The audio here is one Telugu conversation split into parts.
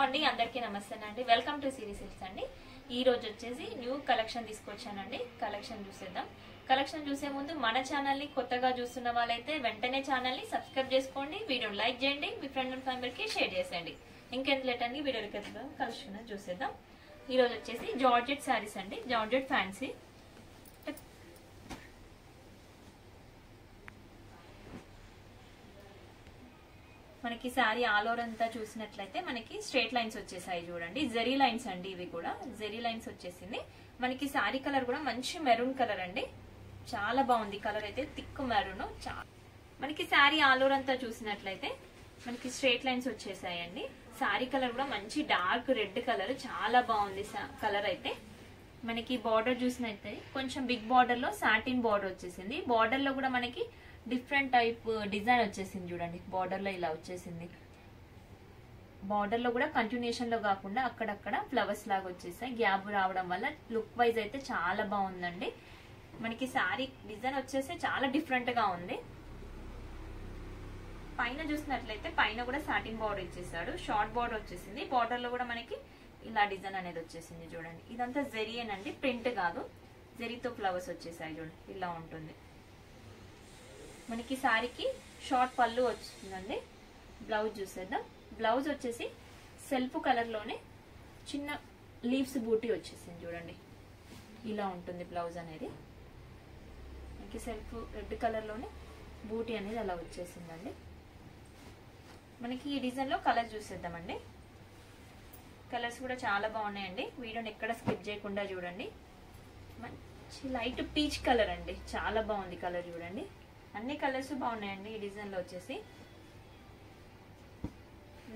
అండి అందరికీ నమస్తేనండి వెల్కమ్ టు సిరీ సిల్క్స్ అండి ఈ రోజు వచ్చేసి న్యూ కలెక్షన్ తీసుకొచ్చానండి కలెక్షన్ చూసేద్దాం కలెక్షన్ చూసే ముందు మన ఛానల్ ని కొత్తగా చూస్తున్న వాళ్ళైతే వెంటనే ఛానల్ ని సబ్స్క్రైబ్ చేసుకోండి వీడియోని లైక్ చేయండి మీ ఫ్రెండ్ అండ్ ఫ్యామిలీకి షేర్ చేయండి ఇంకెంత లేట్ అండి వీడియోకి వెళ్దాం కలెక్షన్ చూసేద్దాం ఈ రోజు వచ్చేసి జార్జెట్ సారీస్ అండి జార్జెట్ ఫ్యాన్సీ మనకి సారీ ఆల్ ఓవర్ అంతా చూసినట్లయితే మనకి స్ట్రేట్ లైన్స్ వచ్చేసాయి చూడండి జెరీ లైన్స్ అండి ఇవి కూడా జెరీ లైన్స్ వచ్చేసింది మనకి సారీ కలర్ కూడా మంచి మెరూన్ కలర్ అండి చాలా బాగుంది కలర్ అయితే థిక్ మెరూన్ మనకి సారీ ఆల్ ఓవర్ అంతా చూసినట్లయితే మనకి స్ట్రేట్ లైన్స్ వచ్చేసాయండి సారీ కలర్ కూడా మంచి డార్క్ రెడ్ కలర్ చాలా బాగుంది కలర్ అయితే మనకి బార్డర్ చూసినట్లయితే కొంచెం బిగ్ బార్డర్ లో సాటిన్ బార్డర్ వచ్చేసింది బార్డర్ లో కూడా మనకి డిఫరెంట్ టైప్ డిజైన్ వచ్చేసింది చూడండి బార్డర్ లో ఇలా వచ్చేసింది బార్డర్ లో కూడా కంటిన్యూషన్ లో కాకుండా అక్కడక్కడ ఫ్లవర్స్ లాగా వచ్చేసాయి గ్యాప్ రావడం వల్ల లుక్ వైజ్ అయితే చాలా బాగుందండి మనకి సారీ డిజైన్ వచ్చేసి చాలా డిఫరెంట్ గా ఉంది పైన చూసినట్లయితే పైన కూడా సాటిన్ బార్డర్ ఇచ్చేసాడు షార్ట్ బార్డర్ వచ్చేసింది బార్డర్ లో కూడా మనకి ఇలా డిజైన్ అనేది వచ్చేసింది చూడండి ఇదంతా జెరీయేనండి ప్రింట్ కాదు జెరీతో ఫ్లవర్స్ వచ్చేసాయి చూడండి ఇలా ఉంటుంది మనకి సారీకి షార్ట్ పళ్ళు వచ్చిందండి బ్లౌజ్ చూసేద్దాం బ్లౌజ్ వచ్చేసి సెల్ఫ్ కలర్ లోనే చిన్న లీవ్స్ బూటీ వచ్చేసింది చూడండి ఇలా ఉంటుంది బ్లౌజ్ అనేది మనకి సెల్ఫ్ రెడ్ కలర్ లోనే బూటీ అనేది అలా వచ్చేసిందండి మనకి ఈ డిజైన్ లో కలర్ చూసేద్దామండి కలర్స్ కూడా చాలా బాగున్నాయండి వీడియోని ఎక్కడ స్కిప్ చేయకుండా చూడండి మంచి లైట్ పీచ్ కలర్ అండి చాలా బాగుంది కలర్ చూడండి అన్ని కలర్స్ బాగున్నాయండి ఈ డిజైన్ లో వచ్చేసి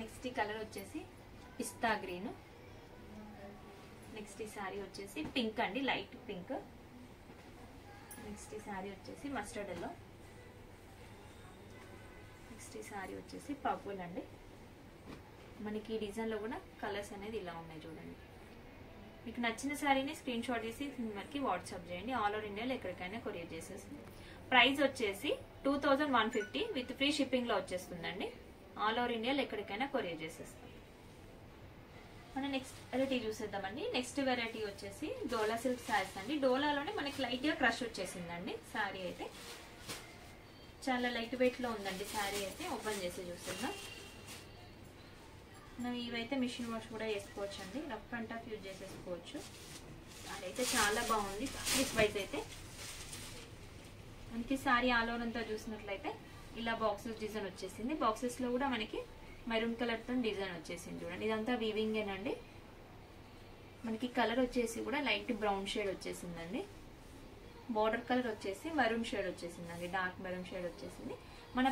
నెక్స్ట్ ఈ కలర్ వచ్చేసి పిస్తా గ్రీన్ నెక్స్ట్ ఈ సారీ వచ్చేసి పింక్ అండి లైట్ పింక్ నెక్స్ట్ ఈ సారీ వచ్చేసి మస్టర్డ్ ఎల్లో నెక్స్ట్ ఈ సారీ వచ్చేసి పర్పుల్ అండి మనకి ఈ డిజైన్ లో కూడా కలర్స్ అనేది ఇలా ఉన్నాయి చూడండి మీకు నచ్చిన సారీని స్క్రీన్ షాట్ చేసి మనకి వాట్సాప్ చేయండి ఆల్ ఓవర్ ఇండియాలో ఎక్కడికైనా కొరియర్ చేసేస్తుంది ప్రైస్ వచ్చేసి 2150 విత్ ఫ్రీ షిప్పింగ్ లో వచ్చేస్తుందండి ఆల్ ఓవర్ ఇండియాలో ఎక్కడికైనా కొరియర్ చేసేస్తాం మనం నెక్స్ట్ వెరైటీ చూసేద్దామండి నెక్స్ట్ వెరైటీ వచ్చేసి డోలా సిల్క్ సారీస్ అండి డోలాలోనే మనకి లైట్ గా క్రష్ వచ్చేసిందండి సారీ అయితే చాలా లైట్ వెయిట్ లో ఉందండి సారీ అయితే ఓపెన్ చేసి చూసేద్దాం మనం ఇవైతే మిషన్ వాష్ కూడా చేసుకోవచ్చు అండి రఫ్ అండ్ టఫ్ యూజ్ చేసేసుకోవచ్చు అదైతే చాలా బాగుంది ఫ్యాబ్రిక్ వైజ్ అయితే మనకి సారీ ఆల్ ఓవర్ అంతా చూసినట్లయితే ఇలా బాక్సెస్ డిజైన్ వచ్చేసింది బాక్సెస్ లో కూడా మనకి మెరూన్ కలర్ తో డిజైన్ వచ్చేసింది చూడండి ఇదంతా వీవింగ్ ఏనండి మనకి కలర్ వచ్చేసి కూడా లైట్ బ్రౌన్ షేడ్ వచ్చేసిందండి బార్డర్ కలర్ వచ్చేసి మెరూన్ షేడ్ వచ్చేసిందండి డార్క్ మెరూన్ షేడ్ వచ్చేసింది మన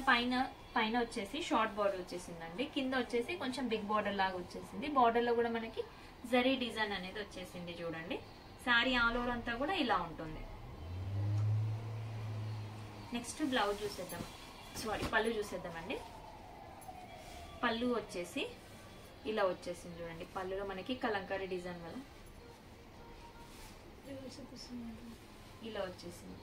పైన వచ్చేసి షార్ట్ బార్డర్ వచ్చేసిందండి కింద వచ్చేసి కొంచెం బిగ్ బార్డర్ లాగా వచ్చేసింది బార్డర్ లో కూడా మనకి జరీ డిజైన్ అనేది వచ్చేసింది చూడండి సారీ ఆల్ ఓవర్ అంతా కూడా ఇలా ఉంటుంది నెక్స్ట్ బ్లౌజ్ చూసేద్దాం సారీ పళ్ళు చూసేద్దామండి పళ్ళు వచ్చేసి ఇలా వచ్చేసింది చూడండి పళ్ళులో మనకి కలంకారీ డిజైన్ వల్ల ఇలా వచ్చేసింది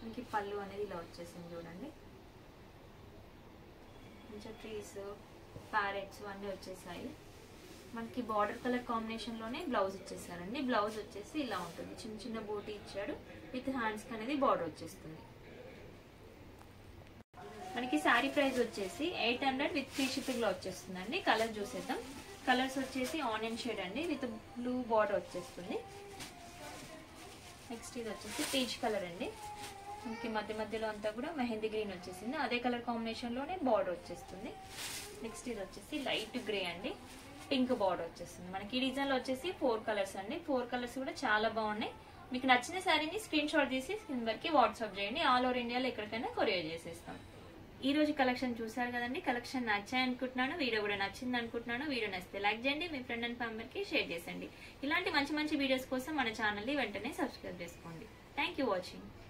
మనకి పళ్ళు అనేది ఇలా వచ్చేసింది చూడండి కొంచెం ట్రీస్ ప్యారెట్స్ అన్నీ వచ్చేసాయి మనకి బార్డర్ కలర్ కాంబినేషన్ లోనే బ్లౌజ్ ఇచ్చేసారండి బ్లౌజ్ వచ్చేసి ఇలా ఉంటుంది చిన్న చిన్న బూటీ ఇచ్చాడు విత్ హ్యాండ్స్ అనేది బార్డర్ వచ్చేస్తుంది మనకి సారీ ప్రైస్ వచ్చేసి 800 విత్ ఫ్రీ షిప్పింగ్ లో వచ్చేస్తుందండి కలర్ చూసేద్దాం కలర్స్ వచ్చేసి ఆనియన్ షేడ్ అండి విత్ బ్లూ బార్డర్ వచ్చేస్తుంది నెక్స్ట్ ఇది వచ్చేసి పీచ్ కలర్ అండి మనకి మధ్య మధ్యలో అంతా కూడా మెహందీ గ్రీన్ వచ్చేసింది అదే కలర్ కాంబినేషన్ లోనే బార్డర్ వచ్చేస్తుంది నెక్స్ట్ ఇది వచ్చేసి లైట్ గ్రే అండి పింక్ బార్డర్ వచ్చేస్తుంది మనకి ఈ డిజైన్ లో వచ్చేసి 4 కలర్స్ అండి 4 కలర్స్ కూడా చాలా బాగున్నాయి మీకు నచ్చిన సారీని స్క్రీన్ షాట్ తీసి నెంబర్ కి వాట్సాప్ చేయండి ఆల్ ఓవర్ ఇండియాలో ఎక్కడికైనా కొరియర్ చేసేస్తాం ఈ రోజు కలెక్షన్ చూసారు కదండి కలెక్షన్ నచ్చాయి అనుకుంటున్నాను వీడియో కూడా నచ్చింది అనుకుంటున్నాను వీడియో నచ్చితే లైక్ చేయండి మీ ఫ్రెండ్ అండ్ ఫ్యామిలీకి షేర్ చేయండి ఇలాంటి మంచి మంచి వీడియోస్ కోసం మన ఛానల్ ని వెంటనే సబ్స్క్రైబ్ చేసుకోండి థ్యాంక్ యూ వాచింగ్